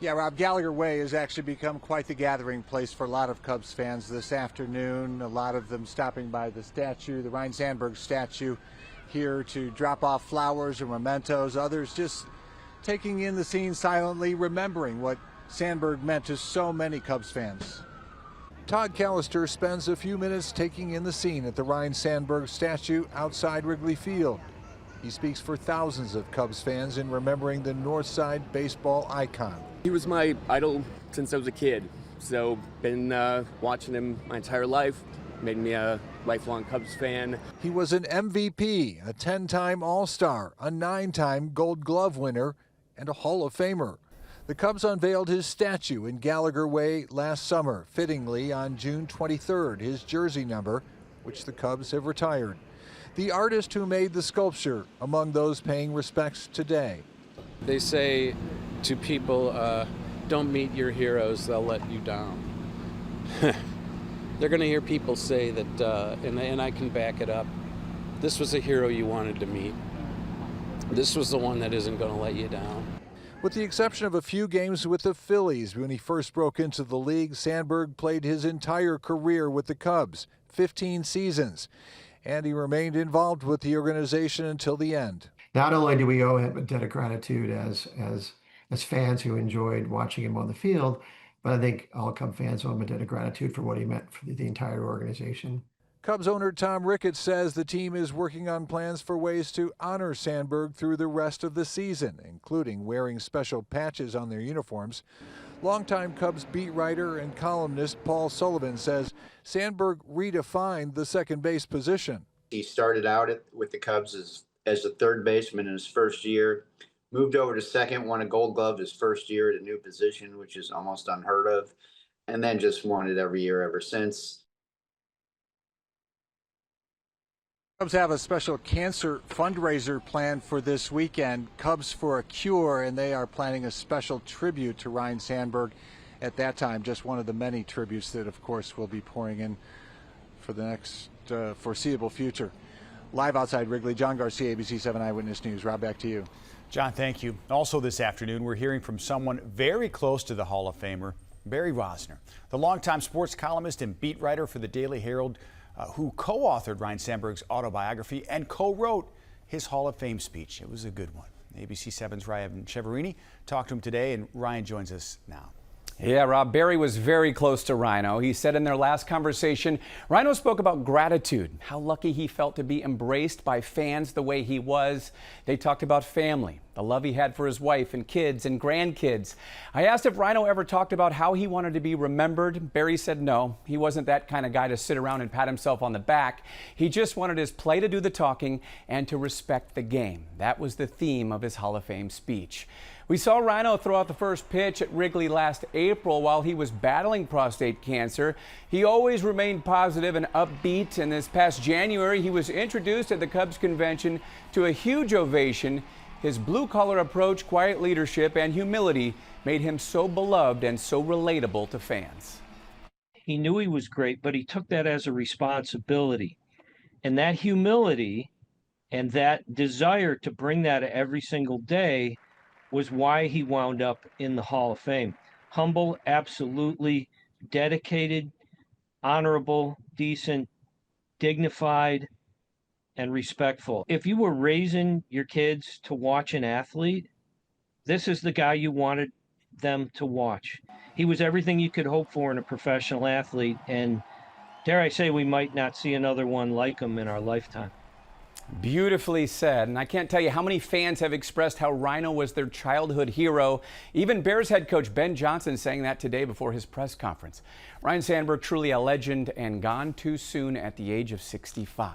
Yeah, Rob, Gallagher Way has actually become quite the gathering place for a lot of Cubs fans this afternoon. A lot of them stopping by the statue, the Ryne Sandberg statue, here to drop off flowers and mementos. Others just taking in the scene silently, remembering what Sandberg meant to so many Cubs fans. Todd Callister spends a few minutes taking in the scene at the Ryne Sandberg statue outside Wrigley Field. He speaks for thousands of Cubs fans in remembering the Northside baseball icon. He was my idol since I was a kid, so been watching him my entire life. Made me a lifelong Cubs fan. He was an MVP, a 10-time All-Star, a 9-time Gold Glove winner, and a Hall of Famer. The Cubs unveiled his statue in Gallagher Way last summer, fittingly on June 23rd, his jersey number, which the Cubs have retired. The artist who made the sculpture among those paying respects today. They say to people, don't meet your heroes, they'll let you down. They're going to hear people say that, and I can back it up, this was a hero you wanted to meet. This was the one that isn't going to let you down. With the exception of a few games with the Phillies when he first broke into the league, Sandberg played his entire career with the Cubs, 15 seasons. And he remained involved with the organization until the end. Not only do we owe him a debt of gratitude as fans who enjoyed watching him on the field, but I think all Cub fans owe him a debt of gratitude for what he meant for the entire organization. Cubs owner Tom Ricketts says the team is working on plans for ways to honor Sandberg through the rest of the season, including wearing special patches on their uniforms. Longtime Cubs beat writer and columnist Paul Sullivan says Sandberg redefined the second base position. He started out with the Cubs as a third baseman in his first year, moved over to second, won a Gold Glove his first year at a new position, which is almost unheard of, and then just won it every year ever since. Cubs have a special cancer fundraiser planned for this weekend, Cubs for a Cure, and they are planning a special tribute to Ryne Sandberg at that time. Just one of the many tributes that, of course, will be pouring in for the next foreseeable future. Live outside Wrigley, John Garcia, ABC 7 Eyewitness News. Rob, back to you. John, thank you. Also this afternoon, we're hearing from someone very close to the Hall of Famer, Barry Rosner, the longtime sports columnist and beat writer for the Daily Herald, who co-authored Ryne Sandberg's autobiography and co-wrote his Hall of Fame speech. It was a good one. ABC 7's Ryan Cheverini talked to him today, and Ryan joins us now. Yeah, Rob, Barry was very close to Ryno. He said in their last conversation, Ryno spoke about gratitude, how lucky he felt to be embraced by fans the way he was. They talked about family, the love he had for his wife and kids and grandkids. I asked if Ryno ever talked about how he wanted to be remembered. Barry said no, he wasn't that kind of guy to sit around and pat himself on the back. He just wanted his play to do the talking and to respect the game. That was the theme of his Hall of Fame speech. We saw Ryno throw out the first pitch at Wrigley last April while he was battling prostate cancer. He always remained positive and upbeat, and this past January he was introduced at the Cubs convention to a huge ovation. His blue-collar approach, quiet leadership, and humility made him so beloved and so relatable to fans. He knew he was great, but he took that as a responsibility. And that humility and that desire to bring that every single day was why he wound up in the Hall of Fame. Humble, absolutely, dedicated, honorable, decent, dignified, and respectful. If you were raising your kids to watch an athlete, this is the guy you wanted them to watch. He was everything you could hope for in a professional athlete, and dare I say, we might not see another one like him in our lifetime. Beautifully said. And I can't tell you how many fans have expressed how Ryno was their childhood hero. Even Bears head coach Ben Johnson saying that today before his press conference. Ryne Sandberg, truly a legend and gone too soon at the age of 65.